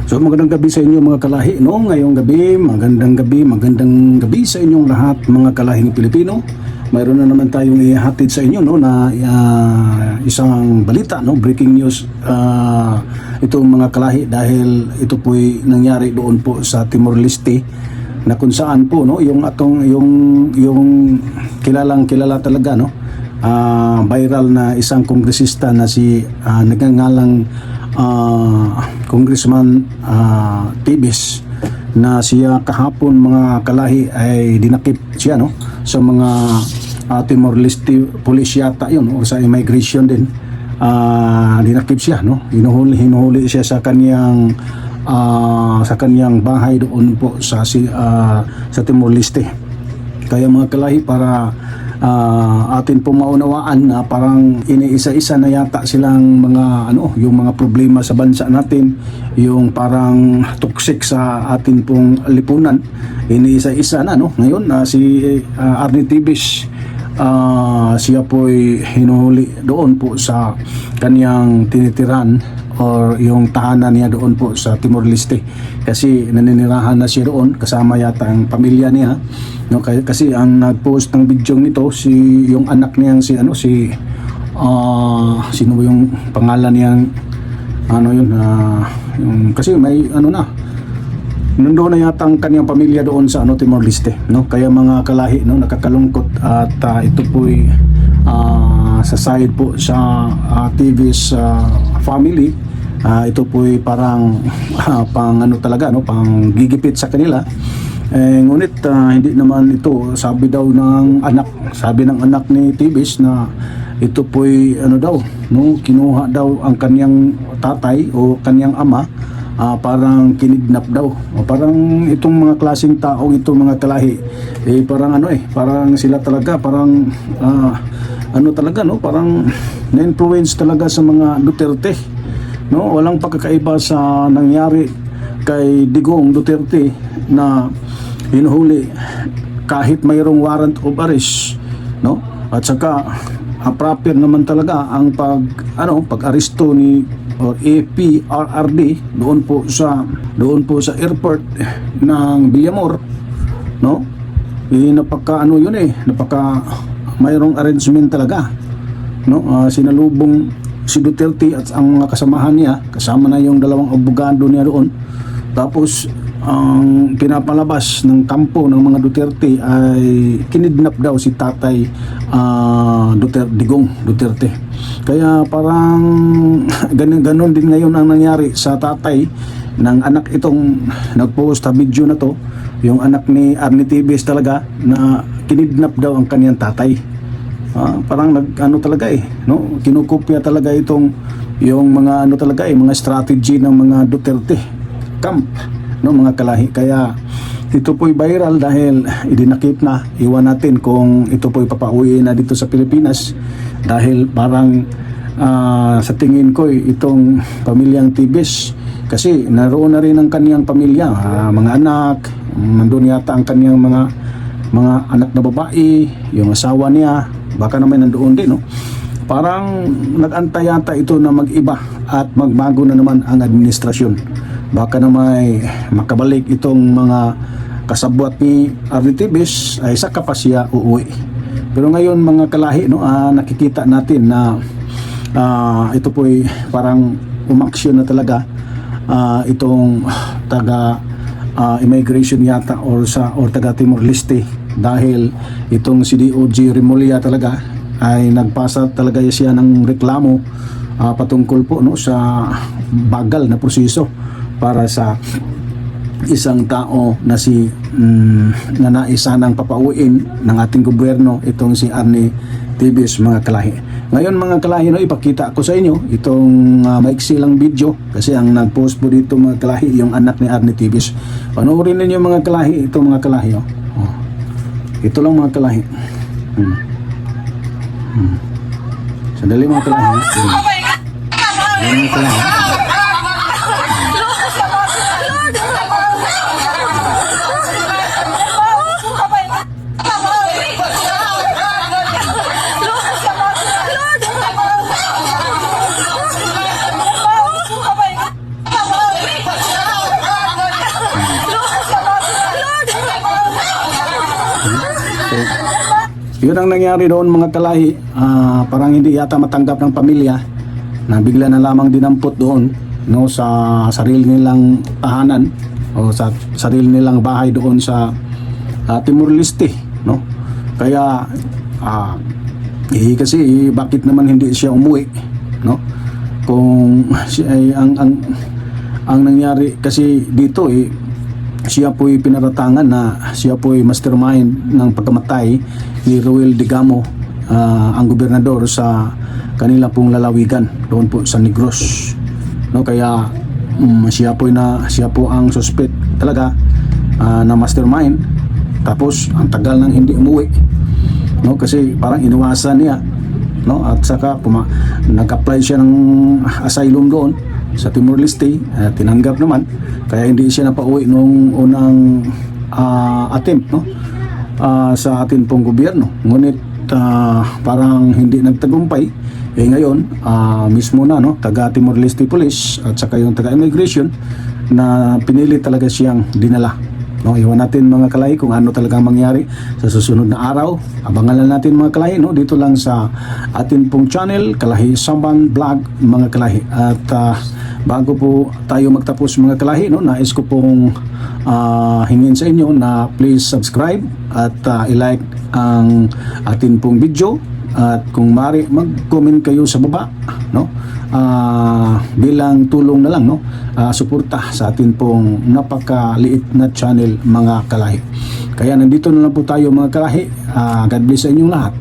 So magandang gabi sa inyo mga kalahi, no? Ngayong gabi, magandang gabi sa inyong lahat mga kalahing Pilipino. Mayroon na naman tayong ihatid sa inyo, no, na isang balita, no, breaking news itong mga kalahi, dahil ito po'y nangyari doon po sa Timor-Leste, na kung saan po, no, yung kilala talaga, no, viral na isang kongresista na si nagngangalang Congressman Tibis, na siya kahapon mga kalahi ay dinakip siya, no, sa mga Timor-Leste police yata yun, o sa immigration din. Dinakip siya, no, hinuhuli siya sa kanyang bahay doon po sa Timor-Leste. Kaya mga kalahi, para atin po maunawaan na parang iniisa-isa na yata silang mga yung mga problema sa bansa natin, yung parang toxic sa atin pong lipunan, iniisa-isa na, no. Ngayon si Arnie Tibis, siya po'y hinuhuli doon po sa kanyang tinitiran or yung tahanan niya doon po sa Timor-Leste, kasi naninirahan na siya doon kasama yata ang pamilya niya, no. Kasi ang nagpost ng video nito yung anak niyang sino ba yung pangalan niyang kasi may nandoon na yata ang kanyang pamilya doon sa Timor-Leste, no. Kaya mga kalahi, no, nakakalungkot, at ito po'y sa side po sa TV's family, ito po'y parang pang talaga, no, pang gigipit sa kanila. Ngunit hindi naman ito, sabi ng anak ni Tibis, na ito po'y kinuha daw ang kanyang tatay o kanyang ama, parang kinidnap daw, o parang itong mga klaseng taong ito mga kalahi, parang sila talaga parang parang na-influence talaga sa mga Duterte, no. Walang pagkakaiba sa nangyari kay Digong Duterte, na hinuhuli kahit mayroong warrant of arrest, no, at saka proper naman talaga ang pag-aresto ni APRRD doon po sa airport ng Villamor, no. Napaka mayroong arrangement talaga, no. Sinalubong si Duterte at ang mga kasamahan niya, kasama na yung dalawang abogado niya doon. Tapos ang pinapalabas ng kampo ng mga Duterte ay kinidnap daw si tatay Digong Duterte. Kaya parang ganon din ngayon ang nangyari sa tatay ng anak itong nagpost sa video na to, yung anak ni Arnie Tibis talaga, na kinidnap daw ang kanyang tatay. Parang talaga, no, kinukopya talaga itong yung mga mga strategy ng mga Duterte camp, no, mga kalahi. Kaya ito po'y viral dahil idinakip na. Iwan natin kung ito po'y papauwi na dito sa Pilipinas, dahil parang sa tingin ko itong pamilyang Tibis, kasi naroon na rin ang kaniyang pamilya, mga anak, nandun yata ang kaniyang mga anak na babae, yung asawa niya, baka naman nandoon din, no. Parang nag-antay yata ito na mag-iba at magbago na naman ang administrasyon. Baka na may makabalik itong mga kasabwat ni Arnie Tibis, ay saka pa siya uuwi. Pero ngayon mga kalahi, no, nakikita natin na ito po'y parang umaksyon na talaga itong taga immigration yata or taga Timor-Leste, dahil itong si DOJ Remulla talaga ay nagpasa talaga siya ng reklamo patungkol po, no, sa bagal na proseso para sa isang tao na na naisanang papauwiin ng ating gobyerno, itong si Arnie Tibis, mga kalahi. Ngayon mga kalahi, no, ipakita ko sa inyo itong maiksi lang video, kasi ang nagpost po dito mga kalahi yung anak ni Arnie Tibis. Panoorin ninyo mga kalahi, ito mga kalahi, ito lang mga kalahi. Sandali mga kalahi. Mga kalahi. Yun ang nangyari doon mga kalahi. Parang hindi yata matanggap ng pamilya na bigla na lamang dinampot doon, no, sa sarili nilang tahanan o sa sarili nilang bahay doon sa Timor Leste, no. Kaya kasi bakit naman hindi siya umuwi, no? Kung ang nangyari kasi dito siya po'y pinaratangan na siya po'y mastermind ng pagkamatay ni Ruel Digamo, ang gobernador sa kanila pong lalawigan doon po sa Negros, no. Kaya siya po ang suspect talaga na mastermind. Tapos ang tagal nang hindi umuwi, no, kasi parang iniwasan niya, no, at saka nag-apply siya ng asylum doon sa Timor Leste, tinanggap naman, kaya hindi siya napauwi nung unang attempt, no, sa atin pong gobyerno. Ngunit parang hindi nagtagumpay. Ngayon mismo na, no, taga Timor Leste Police at saka yung taga Immigration na pinili talaga siyang dinala, no. Iwan natin mga kalahi kung ano talagang mangyari sa susunod na araw. Abangan lang natin mga kalahi, no, dito lang sa atin pong channel Kalahi Samban Vlog mga kalahi. At bago po tayo magtapos mga kalahi, no, nais ko pong hingin sa inyo na please subscribe at i-like ang atin pong video. At kung mari mag-comment kayo sa baba, no, bilang tulong na lang, no, suporta sa atin pong napakaliit na channel mga kalahi. Kaya nandito na lang po tayo mga kalahi. God bless sa inyong lahat.